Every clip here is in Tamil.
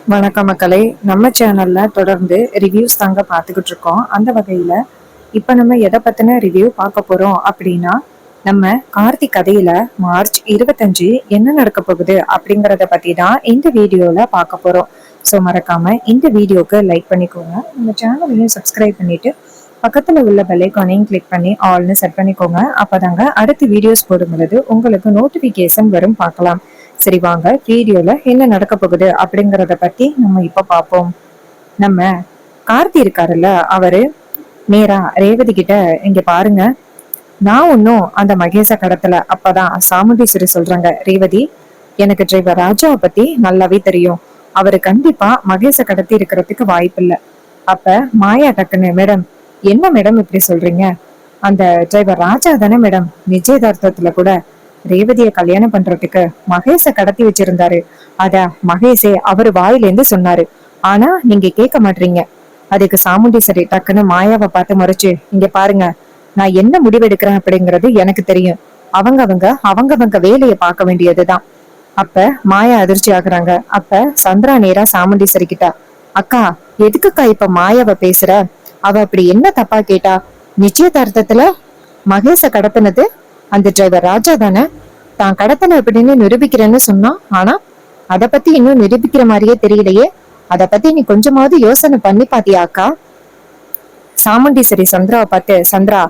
வணக்கம் மக்களே. நம்ம சேனல்ல தொடர்ந்து ரிவ்யூஸ் தாங்க பார்த்துக்கிட்டு இருக்கோம். அந்த வகையில இப்ப நம்ம எதை பத்தின ரிவ்யூ பார்க்க போறோம் அப்படின்னா, நம்ம கார்த்திக் கதையில மார்ச் 25 என்ன நடக்க போகுது அப்படிங்கறத பத்தி தான் இந்த வீடியோல பார்க்க போறோம். ஸோ மறக்காம இந்த வீடியோக்கு லைக் பண்ணிக்கோங்க, நம்ம சேனலையும் சப்ஸ்கிரைப் பண்ணிட்டு பக்கத்துல உள்ள பெல் ஐகானையும் கிளிக் பண்ணி ஆல்னு செட் பண்ணிக்கோங்க. அப்பதாங்க அடுத்த வீடியோஸ் போடும்பொழுது உங்களுக்கு நோட்டிபிகேஷன் வரும். பார்க்கலாம். சரி வாங்க வீடியோல என்ன நடக்க போகுது அப்படிங்கறத பத்தி நம்ம இப்ப பார்ப்போம். நம்ம கார்த்தி இருக்காருல்ல, அவரு நேரா ரேவதி கிட்ட, இங்க பாருங்க, நான் ஒன்னும் அந்த மகேஷ கடத்தல. அப்பதான் சாமுண்டீஸ்வரி சொல்றாங்க, ரேவதி, எனக்கு டிரைவர் ராஜாவை பத்தி நல்லாவே தெரியும். அவரு கண்டிப்பா மகேஷ கடத்தி இருக்கிறதுக்கு வாய்ப்பு இல்ல. அப்ப மாயா டக்குன்னு, மேடம் என்ன மேடம் இப்படி சொல்றீங்க? அந்த டிரைவர் ராஜா தானே மேடம் நிச்சயதார்த்தத்துல கூட ரேவதிய கல்யாணம் பண்றதுக்கு மகேஷ கடத்தி வச்சிருந்தாரு. அத மகேஷே அவரு வாயிலேந்து சொன்னாரு. ஆனா நீங்க கேட்க மாட்டீங்க. அதுக்கு சாமுண்டீஸ்வரி டக்குன்னு மாயாவை பார்த்து முறைச்சு, இங்க பாருங்க, நான் என்ன முடிவெடுக்கிறேன் அப்படிங்கறது எனக்கு தெரியும். அவங்கவங்க வேலையை பார்க்க வேண்டியதுதான். அப்ப மாயா அதிர்ச்சி ஆகுறாங்க. அப்ப சந்திரா நேரா சாமுண்டீஸ்வரி கிட்ட, அக்கா எதுக்குக்கா இப்ப மாயாவை பேசுற? அவ அப்படி என்ன தப்பா கேட்டா? நிச்சயதார்த்தத்துல மகேஷ கடத்தினது அந்த டிரைவர் ராஜா தானே. தான் கடத்தல அப்படின்னு நிரூபிக்கிறேன்னு சொன்னா, ஆனா அத பத்தி இன்னும் நிரூபிக்கிற மாதிரியே தெரியலையே. அத பத்தி நீ கொஞ்சமாவது யோசனை பண்ணி பாத்தியா அக்கா? சாமுண்டீஸ்வரி சந்திராவை பார்த்து, சந்திரா,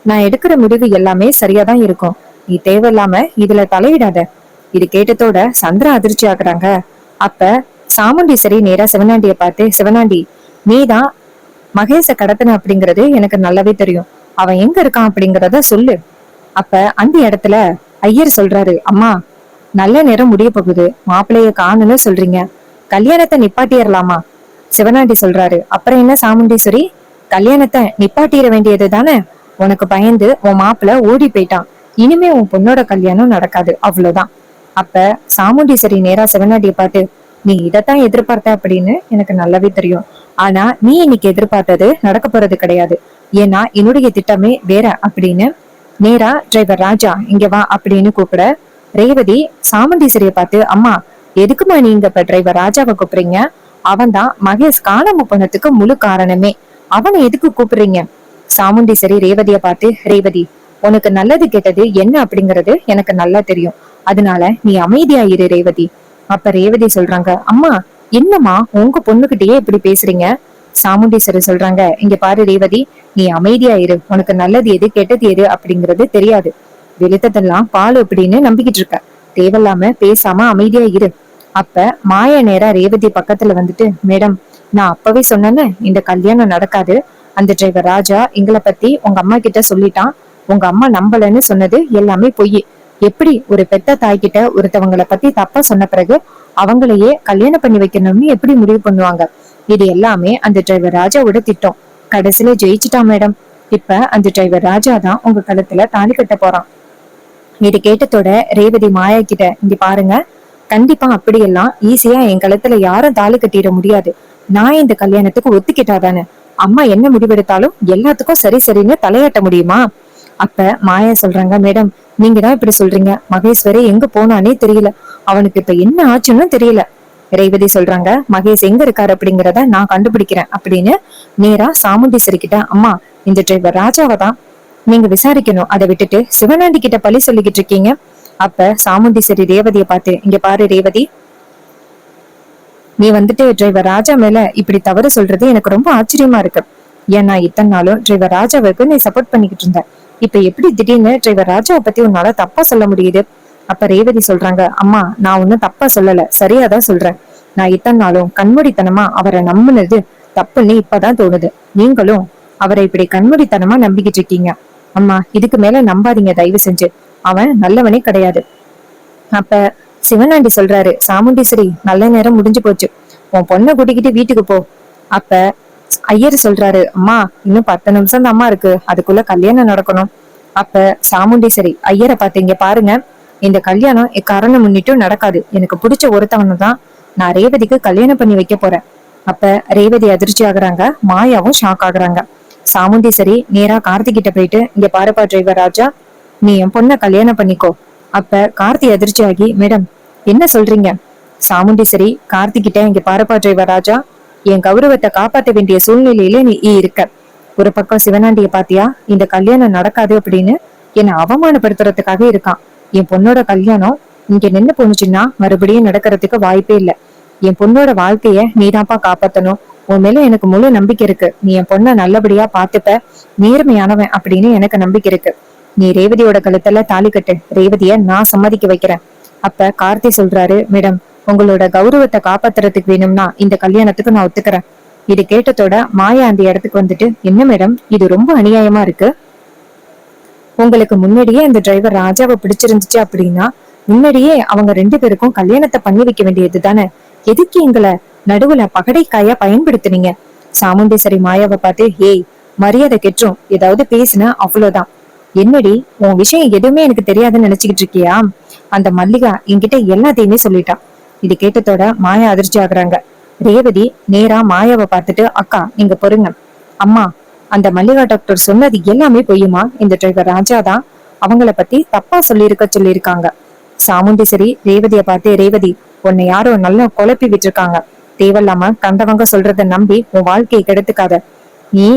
நான் எடுக்கிற முடிவு எல்லாமே சரியாதான் இருக்கும். நீ தேவையில்லாம இதுல தலையிடாத. இது கேட்டதோட சந்திரா அதிர்ச்சி ஆகுறாங்க. அப்ப சாமுண்டீஸ்வரி நேரா சிவனாண்டிய பார்த்து, சிவனாண்டி, நீதான் மகேஷ கடத்தன அப்படிங்கறது எனக்கு நல்லாவே தெரியும். அவன் எங்க இருக்கான் அப்படிங்கறத சொல்லு. அப்ப அந்த இடத்துல ஐயர் சொல்றாரு, அம்மா, நல்ல நேரம் முடிய போகுது, மாப்பிள்ளைய காணுன்னு சொல்றீங்க, கல்யாணத்தை நிப்பாட்டிடலாமா? சிவனாண்டி சொல்றாரு, அப்புறம் என்ன சாமுண்டீஸ்வரி, கல்யாணத்தை நிப்பாட்டிட வேண்டியது தானே. உனக்கு பயந்து உன் மாப்பிள்ள ஓடி போயிட்டான். இனிமே உன் பொண்ணோட கல்யாணம் நடக்காது, அவ்வளவுதான். அப்ப சாமுண்டீஸ்வரி நேரா சிவனாண்டிய பார்த்து, நீ இதத்தான் எதிர்பார்த்த அப்படின்னு எனக்கு நல்லாவே தெரியும். ஆனா நீ இன்னைக்கு எதிர்பார்த்தது நடக்க போறது கிடையாது. ஏன்னா என்னுடைய திட்டமே வேற அப்படின்னு நேரா டிரைவர் ராஜா இங்க வா அப்படின்னு கூப்பிட, ரேவதி சாமுண்டீஸ்வரிய பார்த்து, அம்மா, எதுக்குமா நீங்க இப்ப டிரைவர் ராஜாவை கூப்பிடுறீங்க? அவன் தான் மகேஷ் காணாம போனதுக்கு முழு காரணமே. அவனை எதுக்கு கூப்பிடுறீங்க? சாமுண்டீஸ்வரி ரேவதிய பார்த்து, ரேவதி, உனக்கு நல்லது கெட்டது என்ன அப்படிங்கறது எனக்கு நல்லா தெரியும். அதனால நீ அமைதியா இரு ரேவதி. அப்ப ரேவதி சொல்றாங்க, அம்மா, என்னம்மா உங்க பொண்ணுகிட்டயே இப்படி பேசுறீங்க? சாமுண்டீஸ்வரி சொல்றாங்க, இங்க பாரு ரேவதி, நீ அமைதியா இரு. உனக்கு நல்லது எது கெட்டது எது அப்படிங்கறது தெரியாது. வெளுத்ததெல்லாம் பால் அப்படின்னு நம்பிக்கிட்டு இருக்க. தேவையில்லாம பேசாம அமைதியா இரு. அப்ப மாயா நேரா ரேவதி பக்கத்துல வந்துட்டு, மேடம், நான் அப்பவே சொன்னேன்னு இந்த கல்யாணம் நடக்காது. அந்த டிரைவர் ராஜா எங்களை பத்தி உங்க அம்மா கிட்ட சொல்லிட்டான். உங்க அம்மா நம்பலன்னு சொன்னது எல்லாமே பொய். எப்படி ஒரு பெத்த தாய்கிட்ட ஒருத்தவங்களை பத்தி தப்பா சொன்ன பிறகு அவங்களையே கல்யாணம் பண்ணி வைக்கணும்னு எப்படி முடிவு பண்ணுவாங்க? இது எல்லாமே அந்த டிரைவர் ராஜாவோட திட்டம். கடைசியில ஜெயிச்சுட்டான் மேடம். இப்ப அந்த டிரைவர் ராஜா தான் உங்க கழுத்துல தாலி கட்ட போறான். இது கேட்டதோட ரேவதி மாயா கிட்ட, இங்க பாருங்க, கண்டிப்பா அப்படியெல்லாம் ஈஸியா என் கழுத்துல யாரும் தாலி கட்டிட முடியாது. நான் இந்த கல்யாணத்துக்கு ஒத்துக்கிட்டாதானே அம்மா என்ன முடிவெடுத்தாலும் எல்லாத்துக்கும் சரி சரின்னு தலையாட்ட முடியுமா? அப்ப மாயா சொல்றாங்க, மேடம், நீங்க தான் இப்படி சொல்றீங்க. மகேஸ்வரி எங்க போனானே தெரியல. அவனுக்கு இப்ப என்ன ஆச்சுன்னு தெரியல. ரேவதி சொல்றாங்க, மகேஷ் எங்க இருக்காரு அப்படிங்கறத நான் கண்டுபிடிக்கிறேன் அப்படின்னு நேரா சாமுண்டீஸ்வரி கிட்ட, அம்மா, இந்த டிரைவர் ராஜாவை தான் நீங்க விசாரிக்கணும். அதை விட்டுட்டு சிவனாண்டி கிட்ட பழி சொல்லிக்கிட்டு இருக்கீங்க. அப்ப சாமுண்டீஸ்வரி ரேவதியை பார்த்து, இங்க பாரு ரேவதி, நீ வந்துட்டு டிரைவர் ராஜா மேல இப்படி தவறு சொல்றது எனக்கு ரொம்ப ஆச்சரியமா இருக்கு. ஏன்னா இத்தனை நாளும் டிரைவர் ராஜாவுக்கு நீ சப்போர்ட் பண்ணிக்கிட்டு இருந்த. இப்ப எப்படி திடீர்னு டிரைவர் ராஜாவை பத்தி உன்னால தப்பா சொல்ல முடியுது? அப்ப ரேவதி சொல்றாங்க, அம்மா, நான் ஒன்னும் தப்பா சொல்லல, சரியாதான் சொல்றேன். நான் இத்தனை நாளும் கண்மூடித்தனமா அவரை நம்பினது தப்புன்னு இப்பதான் தோணுது. நீங்களும் அவரை இப்படி கண்மூடித்தனமா நம்பிக்கிட்டு இருக்கீங்க. அம்மா, இதுக்கு மேல நம்பாதீங்க தயவு செஞ்சு. அவன் நல்லவனே கிடையாது. அப்ப சிவனாண்டி சொல்றாரு, சாமுண்டீஸ்வரி, நல்ல நேரம் முடிஞ்சு போச்சு, உன் பொண்ணை கூட்டிக்கிட்டு வீட்டுக்கு போ. அப்ப ஐயர் சொல்றாரு, அம்மா, இன்னும் 10 நிமிஷம் தான் அம்மா இருக்கு, அதுக்குள்ள கல்யாணம் நடக்கணும். அப்ப சாமுண்டீஸ்வரி ஐயரை பார்த்து, இங்க பாருங்க, இந்த கல்யாணம் எக்காரணம் முன்னிட்டு நடக்காது. எனக்கு பிடிச்ச ஒருத்தவனை தான் நான் ரேவதிக்கு கல்யாணம் பண்ணி வைக்க போறேன். அப்ப ரேவதி அதிர்ச்சி ஆகுறாங்க. மாயாவும் ஷாக் ஆகுறாங்க. சாமுண்டீஸ்வரி நேரா கார்த்திகிட்ட போயிட்டு, இங்க பாருப்பா டிரைவர் ராஜா, நீ என் பொண்ண கல்யாணம் பண்ணிக்கோ. அப்ப கார்த்தி அதிர்ச்சி ஆகி, மேடம், என்ன சொல்றீங்க? சாமுண்டீஸ்வரி கார்த்திகிட்ட, இங்க பாருப்பா டிரைவர் ராஜா, என் கௌரவத்தை காப்பாற்ற வேண்டிய சூழ்நிலையில நீ இருக்க. ஒரு பக்கம் சிவனாண்டிய பாத்தியா, இந்த கல்யாணம் நடக்காது அப்படின்னு என்னை அவமானப்படுத்துறதுக்காக இருக்கான். என் பொண்ணோட கல்யாணம் இங்க நின்னு போனுச்சுன்னா மறுபடியும் நடக்கிறதுக்கு வாய்ப்பே இல்லை. என் பொண்ணோட வாழ்க்கைய நீதான்ப்பா காப்பாத்தணும். உன் மேல எனக்கு முழு நம்பிக்கை இருக்கு. நீ என் பொண்ண நல்லபடியா பாத்துப்ப, நேர்மையானவன் அப்படின்னு எனக்கு நம்பிக்கை இருக்கு. நீ ரேவதியோட கழுத்துல தாலி கட்டு, ரேவதிய நான் சம்மதிக்க வைக்கிறேன். அப்ப கார்த்தி சொல்றாரு, மேடம், உங்களோட கௌரவத்தை காப்பாத்துறதுக்கு வேணும்னா இந்த கல்யாணத்துக்கு நான் ஒத்துக்கிறேன். இது கேட்டதோட மாயா அந்த இடத்துக்கு வந்துட்டு, என்ன மேடம், இது ரொம்ப அநியாயமா இருக்கு. உங்களுக்கு முன்னாடியே இந்த டிரைவர் ராஜாவை பிடிச்சிருந்துச்சு அப்படின்னா முன்னாடியே அவங்க 2 பேருக்கும் கல்யாணத்தை பண்ணி வைக்க வேண்டியது தானே. எதுக்கு எங்களை நடுவுல பகடைக்காயா பயன்படுத்துனீங்க? சாமுண்டேஸ்வரி மாயாவை பார்த்து, ஏய், மரியாதை கெட்டுரும், ஏதாவது பேசுன அவ்வளவுதான். என்னடி, உன் விஷயம் எதுவுமே எனக்கு தெரியாதுன்னு நினைச்சுக்கிட்டு இருக்கியா? அந்த மல்லிகா என்கிட்ட எல்லாத்தையுமே சொல்லிட்டா. இது கேட்டதோட மாயா அதிர்ச்சி ஆகுறாங்க. ரேவதி நேரா மாயாவை பார்த்துட்டு, அக்கா நீங்க பொறுங்க. அம்மா, அந்த மல்லிகா டாக்டர் சொன்னது எல்லாமே பொய்யுமா? இந்த டிரைவர் ராஜா தான் அவங்கள பத்தி தப்பா சொல்லியிருக்காங்க. சாமுண்டீஸ்வரி ரேவதிய பார்த்து, ரேவதி, உன்னை யாரோ நல்லா குழப்பி விட்டுருக்காங்க. தேவையில்லாம கண்டவங்க சொல்றத நம்பி உன் வாழ்க்கையை கெடுத்துக்காத. நீ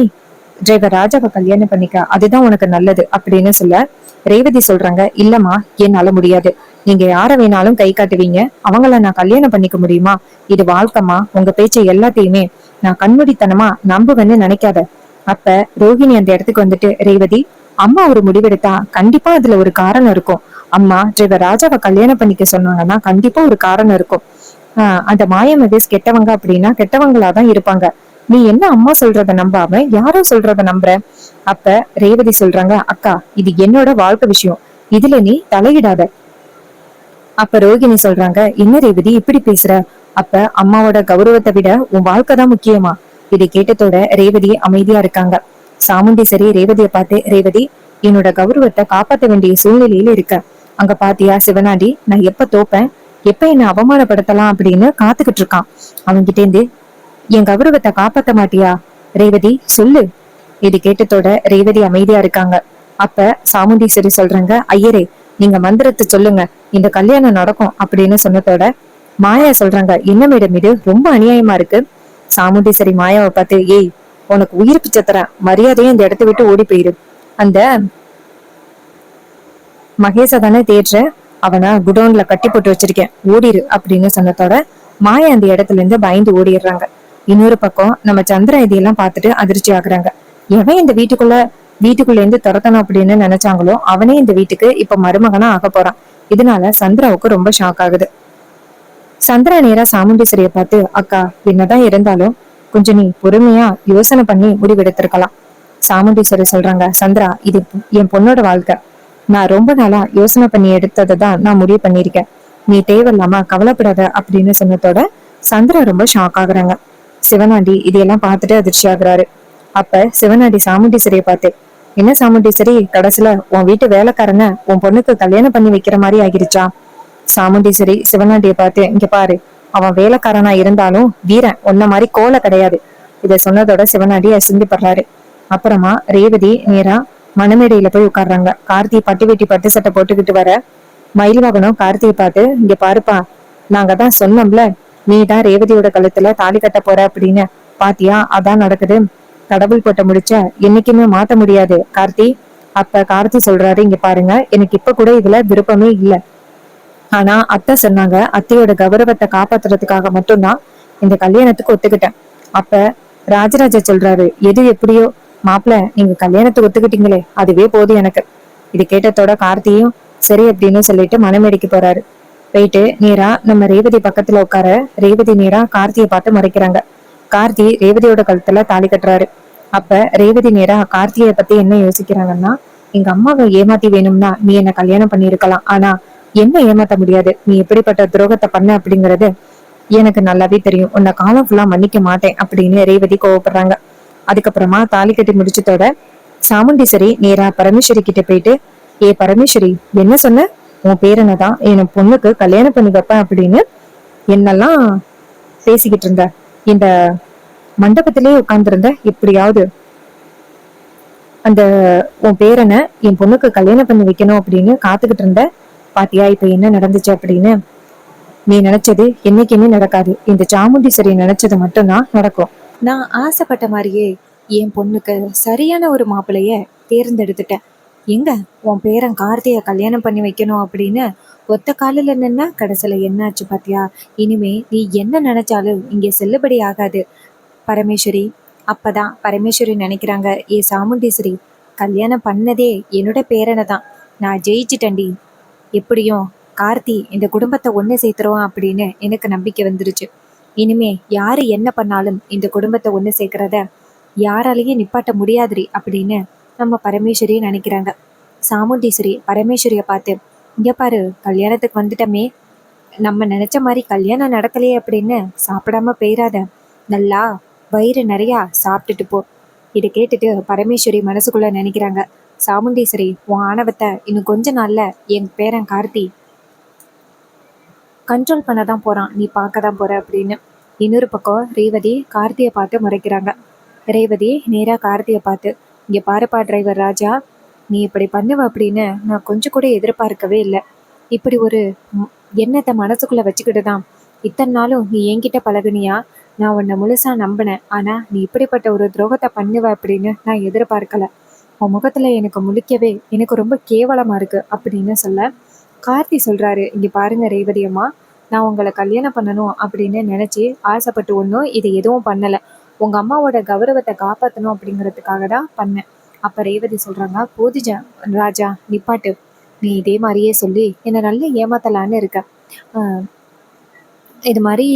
டிரைவர் ராஜாவை கல்யாணம் பண்ணிக்க, அதுதான் உனக்கு நல்லது அப்படின்னு சொல்ல ரேவதி சொல்றாங்க, இல்லம்மா, என்னால முடியாது. நீங்க யார வேணாலும் கை காட்டுவீங்க, அவங்கள நான் கல்யாணம் பண்ணிக்க முடியுமா? இது வாழ்க்கைமா, உங்க பேச்சை எல்லாத்தையுமே நான் கண்மூடித்தனமா நம்புவேன்னு நினைக்காத. அப்ப ரோஹிணி அந்த இடத்துக்கு வந்துட்டு, ரேவதி, அம்மா ஒரு முடிவெடுத்தா கண்டிப்பா அதுல ஒரு காரணம் இருக்கும். அம்மா டிரைவர் ராஜாவை கல்யாணம் பண்ணிக்க சொன்னாங்கன்னா கண்டிப்பா ஒரு காரணம் இருக்கும். அந்த மாய மகேஷ் கெட்டவங்க அப்படின்னா கெட்டவங்களாதான் இருப்பாங்க. நீ என்ன அம்மா சொல்றத நம்பாம யாரோ சொல்றத நம்புற? அப்ப ரேவதி சொல்றாங்க, அக்கா, இது என்னோட வாழ்க்கை விஷயம், இதுல நீ தலையிடாத. அப்ப ரோகிணி சொல்றாங்க, என்ன ரேவதி இப்படி பேசுற? அப்ப அம்மாவோட கௌரவத்தை விட உன் வாழ்க்கை தான் முக்கியமா? இதை கேட்டதோட ரேவதி அமைதியா இருக்காங்க. சாமுண்டீஸ்வரி ரேவதியை பார்த்து, ரேவதி, என்னோட கௌரவத்தை காப்பாற்ற வேண்டிய சூழ்நிலையில இருக்க. அங்க பாத்தியா சிவனாண்டி, நான் எப்ப தோப்பேன், எப்ப என்ன அவமானப்படுத்தலாம் அப்படின்னு காத்துக்கிட்டு இருக்கான். அவன்கிட்ட இருந்து என் கௌரவத்தை காப்பாத்த மாட்டியா? ரேவதி சொல்லு. இது கேட்டதோட ரேவதி அமைதியா இருக்காங்க. அப்ப சாமுண்டீஸ்வரி சொல்றாங்க, ஐயரே, நீங்க மந்திரத்தை சொல்லுங்க, இந்த கல்யாணம் நடக்கும் அப்படின்னு சொன்னதோட மாயா சொல்றாங்க, என்ன மேடம், இது ரொம்ப அநியாயமா இருக்கு. சாமுண்டீஸ்வரி மாயாவை பார்த்து, ஏய், உனக்கு உயிர் பிச்சை தரேன், மரியாதையும் இந்த இடத்த விட்டு ஓடி போயிரு. அந்த மகேஷ தானே தேடுற, அவனை குடோன்ல கட்டி போட்டு வச்சிருக்கேன், ஓடிரு அப்படின்னு சொன்னதோட மாயா அந்த இடத்துல இருந்து பயந்து ஓடிடுறாங்க. இன்னொரு பக்கம் நம்ம சந்திரா இதையெல்லாம் பார்த்துட்டு அதிர்ச்சி ஆகுறாங்க. எவன் இந்த வீட்டுக்குள்ள இருந்து துரத்தணும் அப்படின்னு நினைச்சாங்களோ அவனே இந்த வீட்டுக்கு இப்ப மருமகனா ஆக போறான். இதனால சந்திராவுக்கு ரொம்ப ஷாக் ஆகுது. சந்திரா நேரா சாமுண்டீஸ்வரிய பார்த்து, அக்கா, என்னதான் இருந்தாலும் கொஞ்சம் நீ பொறுமையா யோசனை பண்ணி முடிவெடுத்திருக்கலாம். சாமுண்டீஸ்வரி சொல்றாங்க, சந்திரா, இது என் பொண்ணோட வாழ்க்கை. நான் ரொம்ப நாளா யோசனை பண்ணி எடுத்ததை தான் நான் முடிவு பண்ணிருக்கேன். நீ தேவையில்லாம கவலைப்படாத அப்படின்னு சொன்னதோட சந்திரா ரொம்ப ஷாக் ஆகுறாங்க. சிவனாண்டி இதையெல்லாம் பார்த்துட்டு அதிர்ச்சி ஆகுறாரு. அப்ப சிவனாண்டி சாமுண்டீஸ்வரிய பார்த்து, என்ன சாமுண்டீஸ்வரி, கடைசியில உன் வீட்டு வேலைக்காரன உன் பொண்ணுக்கு கல்யாணம் பண்ணி வைக்கிற மாதிரி ஆகிருச்சா? சாமுண்டீஸ்வரி சிவனாண்டிய பார்த்து, இங்க பாரு, அவன் வேலைக்காரனா இருந்தாலும் வீரன் உன்ன மாதிரி கோலை கிடையாது. இத சொன்னதோட சிவனாண்டி அசிங்கப்படுறாரு. அப்புறமா ரேவதி நேரா மணமேடையில போய் உட்கார்றாங்க. கார்த்தி பட்டு வெட்டி பட்டு சட்டை போட்டுக்கிட்டு வர மயில்வாகனம் கார்த்தியை பார்த்து, இங்க பாருப்பா, நாங்க தான் சொன்னோம்ல, நீ தான் ரேவதியோட கழுத்துல தாலி கட்ட போற அப்படின்னு, பாத்தியா, அதான் நடக்குது. கடவுள் போட்ட முடிச்ச என்னைக்குமே மாத்த முடியாது கார்த்தி. அப்ப கார்த்தி சொல்றாரு, இங்க பாருங்க, எனக்கு இப்ப கூட இதுல விருப்பமே இல்லை. ஆனா அத்தை சொன்னாங்க, அத்தையோட கௌரவத்தை காப்பாத்துறதுக்காக மட்டும்தான் இந்த கல்யாணத்துக்கு ஒத்துக்கிட்டேன். அப்ப ராஜராஜா சொல்றாரு, எது எப்படியோ மாப்பிள்ள, நீங்க கல்யாணத்துக்கு ஒத்துக்கிட்டீங்களே, அதுவே போதும் எனக்கு. இது கேட்டதோட கார்த்தியும் சரி அப்படின்னு சொல்லிட்டு மணமேடைக்கு போறாரு. போயிட்டு நேரா நம்ம ரேவதி பக்கத்துல உட்கார ரேவதி நேரா கார்த்தியை பார்த்து மறைக்கிறாங்க. கார்த்தி ரேவதியோட கழுத்துல தாலி கட்டுறாரு. அப்ப ரேவதி நேரா கார்த்தியை பத்தி என்ன யோசிக்கிறாங்கன்னா, எங்க அம்மாவை ஏமாத்தி வேணும்னா நீ என்ன கல்யாணம் பண்ணிருக்கலாம், ஆனா என்ன ஏமாத்த முடியாது. நீ எப்படிப்பட்ட துரோகத்தை பண்ண அப்படிங்கறது எனக்கு நல்லாவே தெரியும். உன்னை காலம் ஃபுல்லா மன்னிக்க மாட்டேன் அப்படின்னு ரேவதி கோவப்படுறாங்க. அதுக்கப்புறமா தாலி கட்டி முடிச்சதோட சாமுண்டீஸ்வரி நேரா பரமேஸ்வரி கிட்ட போயிட்டு, ஏ பரமேஸ்வரி, என்ன சொன்ன? உன் பேரனதான் என் பொண்ணுக்கு கல்யாணம் பண்ணி வைப்பேன் அப்படின்னு என்னெல்லாம் பேசிக்கிட்டு இருந்த, இந்த மண்டபத்திலே உட்கார்ந்துருந்த, எப்படியாவது அந்த உன் பேரனை என் பொண்ணுக்கு கல்யாணம் பண்ணி வைக்கணும் அப்படின்னு காத்துக்கிட்டு இருந்த, பாத்தியா இப்ப என்ன நடந்துச்சு அப்படின்னு. நீ நினைச்சது என்னைக்குமே நடக்காது. இந்த சாமுண்டீஸ்வரி நினைச்சது மட்டும்தான் நடக்கும். நான் ஆசைப்பட்ட மாதிரியே என் பொண்ணுக்கு சரியான ஒரு மாப்பிள்ளைய தேர்ந்தெடுத்துட்டேன். எங்க உன் பேரன் கார்த்திய கல்யாணம் பண்ணி வைக்கணும் அப்படின்னு ஒத்த காலில் நின்னா கடைசியில என்னாச்சு பாத்தியா? இனிமே நீ என்ன நினைச்சாலும் இங்கே செல்லுபடி ஆகாது பரமேஸ்வரி. அப்பதான் பரமேஸ்வரி நினைக்கிறாங்க, ஏ சாமுண்டீஸ்வரி, கல்யாணம் பண்ணதே என்னோட பேரனை தான். நான் ஜெயிச்சிட்டேன்டி. எப்படியும் கார்த்தி இந்த குடும்பத்தை ஒன்று சேர்த்துருவான் அப்படின்னு எனக்கு நம்பிக்கை வந்துருச்சு. இனிமே யாரு என்ன பண்ணாலும் இந்த குடும்பத்தை ஒன்று சேர்க்கறத யாராலையும் நிப்பாட்ட முடியாதுரி அப்படின்னு நம்ம பரமேஸ்வரியை நினைக்கிறாங்க. சாமுண்டீஸ்வரி பரமேஸ்வரிய பார்த்து, இங்க பாரு, கல்யாணத்துக்கு வந்துட்டமே, நம்ம நினைச்ச மாதிரி கல்யாணம் நடக்கலையே அப்படின்னு சாப்பிடாம போயிடாத, நல்லா வயிறு நிறையா சாப்பிட்டுட்டு போ. இதை கேட்டுட்டு பரமேஸ்வரி மனசுக்குள்ள நினைக்கிறாங்க, சாமுண்டீஸ்வரி உன் ஆணவத்தை இன்னும் கொஞ்ச நாள்ல என் பேரன் கார்த்தி கண்ட்ரோல் பண்ண தான் போறான், நீ பார்க்க தான் போற அப்படின்னு. இன்னொரு பக்கம் ரேவதி கார்த்தியை பார்த்து முறைக்கிறாங்க. ரேவதி நேராக கார்த்தியை பார்த்து, இங்கே பாருப்பா டிரைவர் ராஜா, நீ இப்படி பண்ணுவ அப்படின்னு நான் கொஞ்சம் கூட எதிர்பார்க்கவே இல்லை. இப்படி ஒரு எண்ணத்தை மனசுக்குள்ள வச்சுக்கிட்டு தான் இத்தனை நாளும் நீ என்கிட்ட பழகுனியா? நான் உன்னை முழுசா நம்பினேன். ஆனா நீ இப்படிப்பட்ட ஒரு துரோகத்தை பண்ணுவ அப்படின்னு நான் எதிர்பார்க்கல. உன் முகத்துல எனக்கு முழிக்கவே எனக்கு ரொம்ப கேவலமா இருக்கு அப்படின்னு சொல்ல, கார்த்தி சொல்றாரு, இங்க பாருங்க ரேவதி அம்மா, நான் உங்களை கல்யாணம் பண்ணணும் அப்படின்னு நினைச்சு ஆசைப்பட்டு ஒன்றும் இதை எதுவும் பண்ணல. உங்க அம்மாவோட கௌரவத்தை காப்பாற்றணும் அப்படிங்கிறதுக்காக தான் பண்ணேன். அப்ப ரேவதி சொல்றாங்க, போதிஜா ராஜா நிப்பாட்டு, நீ இதே மாதிரியே சொல்லி என்னை நல்லா ஏமாத்தலான்னு இருக்க. இது மாதிரி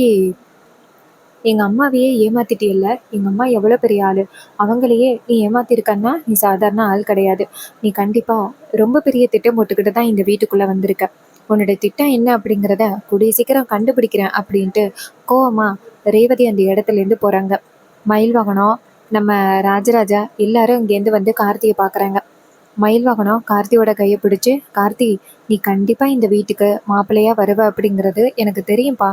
எங்க அம்மாவையே ஏமாத்திட்டியல்ல. எங்க அம்மா எவ்வளவு பெரிய ஆளு, அவங்களையே நீ ஏமாத்திருக்கன்னா நீ சாதாரண ஆள் கிடையாது. நீ கண்டிப்பா ரொம்ப பெரிய திட்டம் போட்டுக்கிட்டு தான் இந்த வீட்டுக்குள்ள வந்திருக்க. உன்னோட திட்டம் என்ன அப்படிங்கிறத கூடிய சீக்கிரம் கண்டுபிடிக்கிறேன் அப்படின்ட்டு கோவமா ரேவதி அந்த இடத்துல இருந்து போறாங்க. மயில் வாகனம், நம்ம ராஜராஜா எல்லாரும் இங்கேருந்து வந்து கார்த்தியை பாக்குறாங்க. மயில் வாகனம் கார்த்தியோட கையை பிடிச்சு, கார்த்தி, நீ கண்டிப்பா இந்த வீட்டுக்கு மாப்பிள்ளையா வருவ அப்படிங்கிறது எனக்கு தெரியும்பா.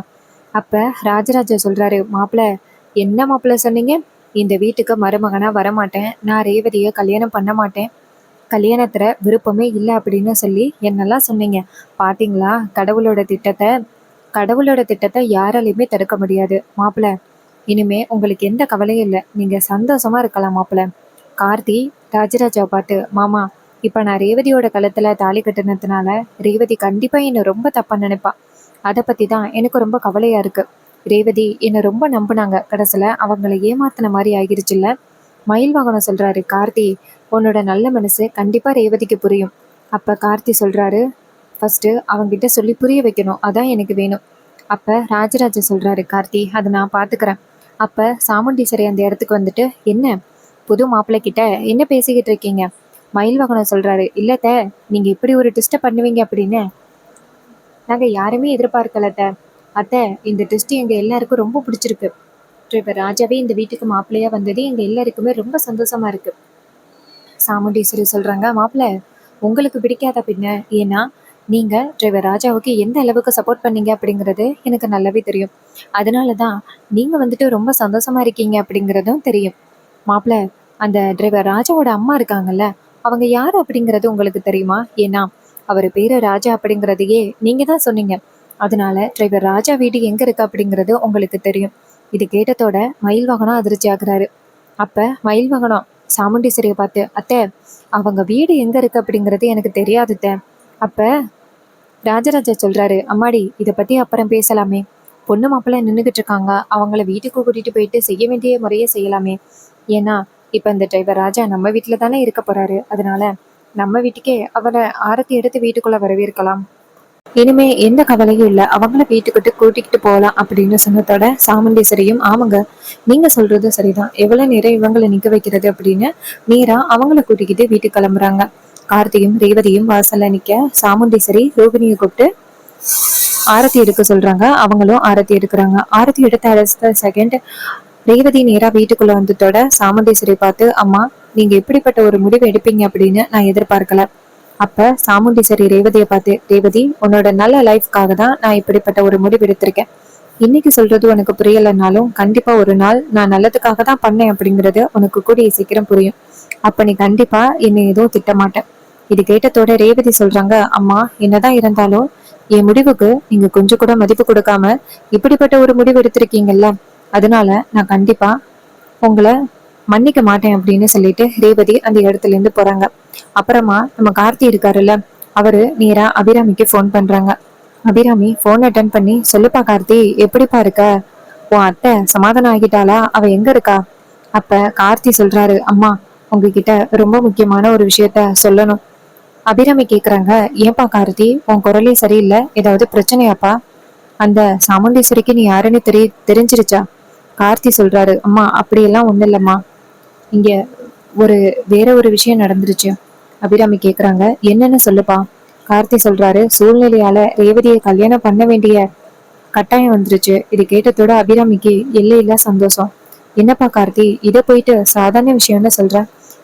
அப்ப ராஜராஜா சொல்றாரு, மாப்பிள்ள, என்ன மாப்பிள்ள சொன்னீங்க? இந்த வீட்டுக்கு மருமகனா வரமாட்டேன், நான் ரேவதியை கல்யாணம் பண்ண மாட்டேன், கல்யாணத்துல விருப்பமே இல்லை அப்படின்னு சொல்லி என்னெல்லாம் சொன்னீங்க. பாத்தீங்களா, கடவுளோட திட்டத்தை யாராலையுமே தடுக்க முடியாது மாப்பிள்ள. இனிமே உங்களுக்கு எந்த கவலையும் இல்லை, நீங்க சந்தோஷமா இருக்கலாம் மாப்பிள்ள. கார்த்தி ராஜராஜாவை பார்த்து, மாமா, இப்ப நான் ரேவதியோட கழுத்துல தாலி கட்டினதுனால ரேவதி கண்டிப்பா என்னை ரொம்ப தப்பா நினைப்பா. அதை பத்தி தான் எனக்கு ரொம்ப கவலையா இருக்கு. ரேவதி என்னை ரொம்ப நம்பினாங்க, கடைசியில அவங்களை ஏமாத்தின மாதிரி ஆகிருச்சுல்ல. மயில் வாகனம் சொல்றாரு, கார்த்தி, உன்னோட நல்ல மனசு கண்டிப்பா ரேவதிக்கு புரியும். அப்ப கார்த்தி சொல்றாரு, ஃபர்ஸ்ட் அவங்கிட்ட சொல்லி புரிய வைக்கணும், அதான் எனக்கு வேணும். அப்ப ராஜராஜ சொல்றாரு, கார்த்தி, அதை நான் பாத்துக்கிறேன். அப்ப சாமுண்டீஸ்வரி அந்த இடத்துக்கு வந்துட்டு, என்ன புது மாப்பிள்ளை கிட்ட என்ன பேசிக்கிட்டு இருக்கீங்க? மயில் வாகனம் சொல்றாரு, இல்லத்த, நீங்க இப்படி ஒரு ட்விஸ்ட பண்ணுவீங்க அப்படின்னு நாங்க யாருமே எதிர்பார்க்கலத்த. அத்தை, இந்த ட்விஸ்ட் எங்க எல்லாருக்கும் ரொம்ப பிடிச்சிருக்கு. டிரைவர் ராஜாவே இந்த வீட்டுக்கு மாப்பிள்ளையா வந்தது எங்க எல்லாருக்குமே ரொம்ப சந்தோஷமா இருக்கு. சாமுண்டீஸ்வரி சொல்றாங்க, மாப்பிள்ள, உங்களுக்கு பிடிக்காத பின்ன? ஏன்னா நீங்க டிரைவர் ராஜாவுக்கு எந்த அளவுக்கு சப்போர்ட் பண்ணீங்க அப்படிங்கிறது எனக்கு நல்லாவே தெரியும். அதனாலதான் நீங்க வந்துட்டு ரொம்ப சந்தோஷமா இருக்கீங்க அப்படிங்கிறதும் தெரியும். மாப்பிள்ள, அந்த டிரைவர் ராஜாவோட அம்மா இருக்காங்கல்ல, அவங்க யாரு அப்படிங்கிறது உங்களுக்கு தெரியுமா? ஏன்னா அவர் பேரு ராஜா அப்படிங்கிறதையே நீங்க தான் சொன்னீங்க. அதனால டிரைவர் ராஜா வீடு எங்க இருக்கு அப்படிங்கிறது உங்களுக்கு தெரியும். இது கேட்டதோட மயில் வாகனம் அதிர்ச்சி ஆகுறாரு. அப்ப மயில் வாகனம் சாமுண்டீஸ்வரியை பார்த்து, அத்தை, அவங்க வீடு எங்க இருக்கு அப்படிங்கிறது எனக்கு தெரியாதுத்த. அப்ப ராஜராஜா சொல்றாரு, அம்மாடி, இதை பத்தி அப்புறம் பேசலாமே, பொண்ணு மாப்பிள்ளை நின்றுகிட்டு இருக்காங்க, அவங்கள வீட்டுக்கு கூட்டிட்டு போயிட்டு செய்ய வேண்டிய முறையை செய்யலாமே. ஏன்னா இப்ப இந்த டிரைவர் ராஜா நம்ம வீட்டுல தானே இருக்க போறாரு, அதனால நம்ம வீட்டுக்கே அவரை ஆரத்தி எடுத்து வீட்டுக்குள்ள வரவேற்கலாம். இனிமே எந்த கவலையும் இல்லை, அவங்கள வீட்டுக்கிட்டு கூட்டிக்கிட்டு போகலாம் அப்படின்னு சொன்னதோட சாமுண்டீஸ்வரியும், ஆமாங்க, நீங்க சொல்றது சரிதான், எவ்வளவு நேரம் இவங்களை நிக்க வைக்கிறது அப்படின்னு நேரா அவங்கள கூட்டிக்கிட்டு வீட்டுக்கு கிளம்புறாங்க. கார்த்தியும் ரேவதியும் வாசல்ல நிக்க சாமுண்டீஸ்வரி ரோகிணியை கூப்பிட்டு ஆரத்தி எடுக்க சொல்றாங்க. அவங்களும் ஆரத்தி எடுக்கிறாங்க. ஆரத்தி எடுத்த அடுத்த செகண்ட் ரேவதி நேரா வீட்டுக்குள்ள வந்ததோட சாமுண்டீஸ்வரி பார்த்து, அம்மா, நீங்க எப்படிப்பட்ட ஒரு முடிவு எடுப்பீங்க அப்படின்னு நான் எதிர்பார்க்கல. அப்ப சாமுண்டீஸ்வரி ரேவதியை பார்த்து, ரேவதி, உன்னோட நல்ல லைஃப்காக தான் நான் இப்படிப்பட்ட ஒரு முடிவு எடுத்திருக்கேன். இன்னைக்கு சொல்றது உனக்கு புரியலைன்னாலும் கண்டிப்பா ஒரு நாள் நான் நல்லதுக்காக தான் பண்ணேன் அப்படிங்கிறது உனக்கு கூடிய சீக்கிரம் புரியும். அப்ப நீ கண்டிப்பா என்னை எதுவும் திட்டமாட்டேன். இது கேட்டதோட ரேவதி சொல்றாங்க, அம்மா, என்னதான் இருந்தாலும் என் முடிவுக்கு நீங்க கொஞ்சம் கூட மதிப்பு கொடுக்காம இப்படிப்பட்ட ஒரு முடிவு எடுத்திருக்கீங்கல்ல, அதனால நான் கண்டிப்பா உங்களை மன்னிக்க மாட்டேன் அப்படின்னு சொல்லிட்டு ரேவதி அந்த இடத்துல இருந்து போறாங்க. அப்புறமா நம்ம கார்த்தி இருக்காருல்ல, அவரு நேரா அபிராமிக்கு ஃபோன் பண்றாங்க. அபிராமி ஃபோன் அட்டன் பண்ணி, சொல்லுப்பா கார்த்தி, எப்படிப்பா இருக்க? உன் அத்தை சமாதானம் ஆகிட்டாளா? அவ எங்க இருக்கா? அப்ப கார்த்தி சொல்றாரு, அம்மா உங்ககிட்ட ரொம்ப முக்கியமான ஒரு விஷயத்த சொல்லணும். அபிராமி கேக்குறாங்க, ஏன்பா கார்த்தி, உன் குரலே சரியில்லை, ஏதாவது பிரச்சனையாப்பா? அந்த சாமுண்டீஸ்வரிக்கு நீ யாருன்னு தெரிஞ்சிருச்சா? கார்த்தி சொல்றாரு, அம்மா அப்படியெல்லாம் ஒண்ணு இல்லம்மா, இங்க ஒரு வேற ஒரு விஷயம் நடந்துருச்சு. அபிராமி கேக்குறாங்க, என்னன்னு சொல்லுப்பா. கார்த்தி சொல்றாரு, சூழ்நிலையால ரேவதியை கல்யாணம் பண்ண வேண்டிய கட்டாயம் வந்துருச்சு. இது கேட்டதோட அபிராமிக்கு எல்லையில்லா சந்தோஷம். என்னப்பா கார்த்தி, இதை போயிட்டு சாதாரண விஷயம்னு சொல்ற?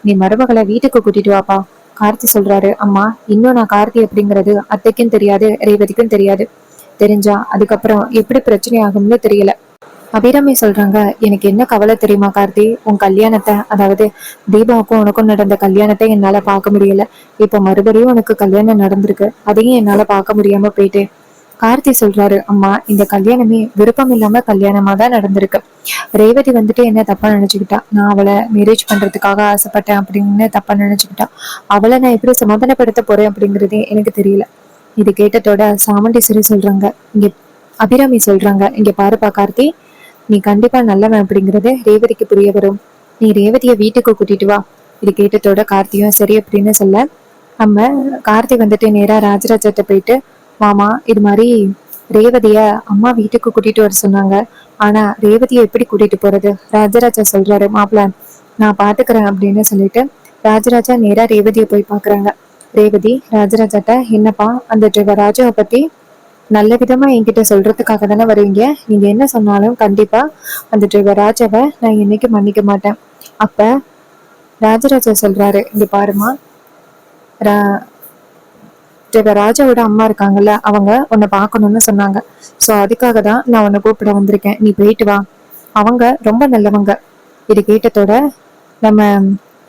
நீ மருமகளை வீட்டுக்கு கூட்டிட்டு வாப்பா. கார்த்தி சொல்றாரு, அம்மா இன்னும் நான் கார்த்தி அப்படிங்கிறது அத்தைக்கும் தெரியாது, ரேவதிக்கும் தெரியாது. தெரிஞ்சா அதுக்கப்புறம் எப்படி பிரச்சனை ஆகும்னு தெரியல. அபிராமி சொல்றாங்க, எனக்கு என்ன கவலை தெரியுமா கார்த்தி, உன் கல்யாணத்தை, அதாவது தீபாவுக்கும் உனக்கும் நடந்த கல்யாணத்தை என்னால பார்க்க முடியல. இப்ப மறுபடியும் உனக்கு கல்யாணம் நடந்திருக்கு, அதையும் என்னால பார்க்க முடியாம போயிட்டு. கார்த்தி சொல்றாரு, அம்மா இந்த கல்யாணமே விருப்பம் இல்லாம கல்யாணமா தான் நடந்திருக்கு. ரேவதி வந்துட்டு என்ன தப்பா நினைச்சுக்கிட்டா, நான் அவளை மேரேஜ் பண்றதுக்காக ஆசைப்பட்டேன் அப்படின்னு தப்பா நினைச்சுக்கிட்டா. அவளை நான் எப்படி சமாதானப்படுத்த போறேன் அப்படிங்கறதே எனக்கு தெரியல. இது கேட்டதோட சாமுண்டீஸ்வரி சொல்றாங்க, இங்க அபிராமி சொல்றாங்க, இங்க பாருப்பா கார்த்தி, நீ கண்டிப்பா நல்லவன் அப்படிங்கறது ரேவதிக்கு புரிய வரும். நீ ரேவதியை வீட்டுக்கு கூட்டிட்டு வா. இது கேட்டதோட கார்த்தியும் சரி அப்படின்னு சொல்ல, நம்ம கார்த்தி வந்துட்டு நேரா ராஜராஜத்தை போயிட்டு, மாமா இது மாதிரி ரேவதிய அம்மா வீட்டுக்கு கூட்டிட்டு வர சொன்னாங்க, ஆனா ரேவதியை எப்படி கூட்டிட்டு போறது? ராஜராஜா சொல்றாரு, மாப்பிள்ள நான் பாத்துக்கிறேன் அப்படின்னு சொல்லிட்டு ராஜராஜா நேரா ரேவதியை போய் பாக்குறாங்க. ரேவதி ராஜராஜாட்ட, என்னப்பா அந்த டிரைவர் ராஜாவை பத்தி நல்ல விதமா என்கிட்ட சொல்றதுக்காக தானே வருவீங்க, நீங்க என்ன சொன்னாலும் கண்டிப்பா அந்த டிரைவர் ராஜாவை நான் என்னைக்கு மன்னிக்க மாட்டேன். அப்ப ராஜராஜா சொல்றாரு, இங்க பாருமா, டிரைவர் ராஜாவோட அம்மா இருக்காங்கல்ல, அவங்க உன்னை பார்க்கணும்னு சொன்னாங்க. சோ அதுக்காக தான் நான் உன்னை கூப்பிட வந்திருக்கேன், நீ போயிட்டு வா. அவங்க ரொம்ப நல்லவங்க. இது கேட்டதோட நம்ம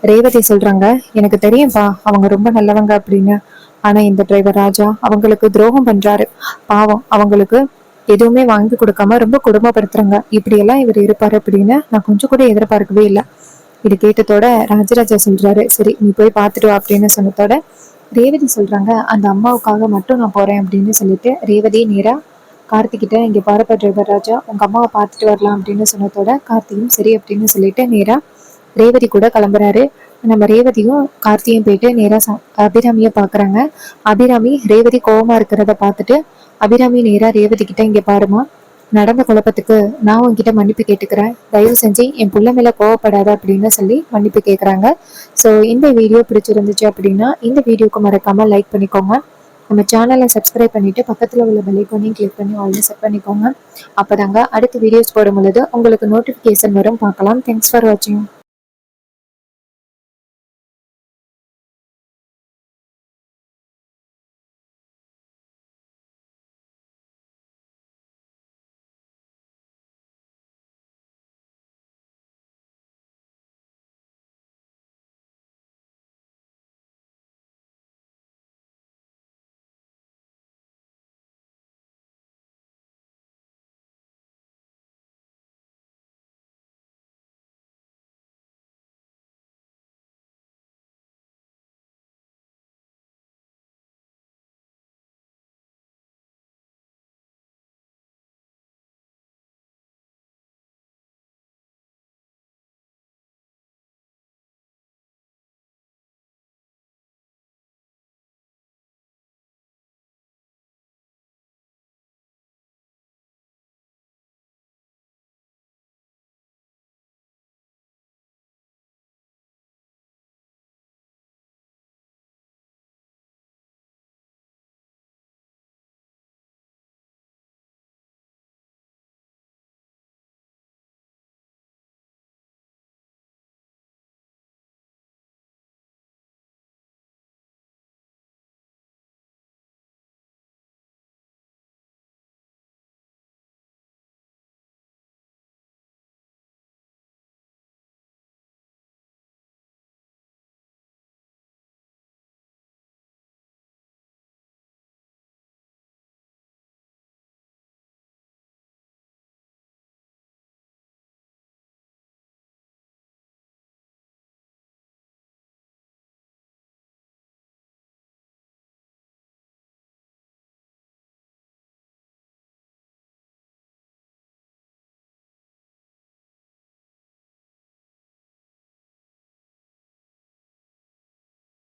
ரேவதி சொல்றாங்க, எனக்கு தெரியும்பா அவங்க ரொம்ப நல்லவங்க அப்படின்னு. ஆனா இந்த டிரைவர் ராஜா அவங்களுக்கு துரோகம் பண்றாரு. பாவம், அவங்களுக்கு எதுவுமே வாங்கி கொடுக்காம ரொம்ப கொடுமைப்படுத்துறாங்க. இப்படி எல்லாம் இவர் இருப்பாரு அப்படின்னு நான் கொஞ்சம் கூட எதிர்பார்க்கவே இல்லை. இது கேட்டதோட ராஜராஜா சொல்றாரு, சரி நீ போய் பார்த்துட்டு வா அப்படின்னு சொன்னதோட ரேவதி சொல்றாங்க, அந்த அம்மாவுக்காக மட்டும் நான் போறேன் அப்படின்னு சொல்லிட்டு ரேவதி நேரா கார்த்திகிட்ட, இங்க பாருப்பா டிரைவர் ராஜா, உங்க அம்மாவை பார்த்துட்டு வரலாம் அப்படின்னு சொன்னதோட கார்த்தியும் சரி அப்படின்னு சொல்லிட்டு நேரா ரேவதி கூட கிளம்புறாரு. நம்ம ரேவதியும் கார்த்தியும் போயிட்டு நேரா அபிராமிய பாக்குறாங்க. அபிராமி ரேவதி கோவமா இருக்கிறத பார்த்துட்டு அபிராமி நேரா ரேவதி கிட்ட, இங்க பாருமா, நடந்த குழப்பத்துக்கு நான் உன்கிட்ட மன்னிப்பு கேட்டுக்கிறேன், தயவு செஞ்சு என் புள்ள மேல கோவப்படாத அப்படின்னு சொல்லி மன்னிப்பு கேட்குறாங்க. ஸோ இந்த வீடியோ பிடிச்சிருந்துச்சு அப்படின்னா இந்த வீடியோக்கு மறக்காம லைக் பண்ணிக்கோங்க. நம்ம சேனலை சப்ஸ்கிரைப் பண்ணிட்டு பக்கத்தில் உள்ள பெல் ஐகானையும் கிளிக் பண்ணி ஆல்ரெடி செட் பண்ணிக்கோங்க. அப்போதாங்க அடுத்த வீடியோஸ் போடும் பொழுது உங்களுக்கு நோட்டிஃபிகேஷன் வரும், பார்க்கலாம். தேங்க்ஸ் ஃபார் வாட்சிங்.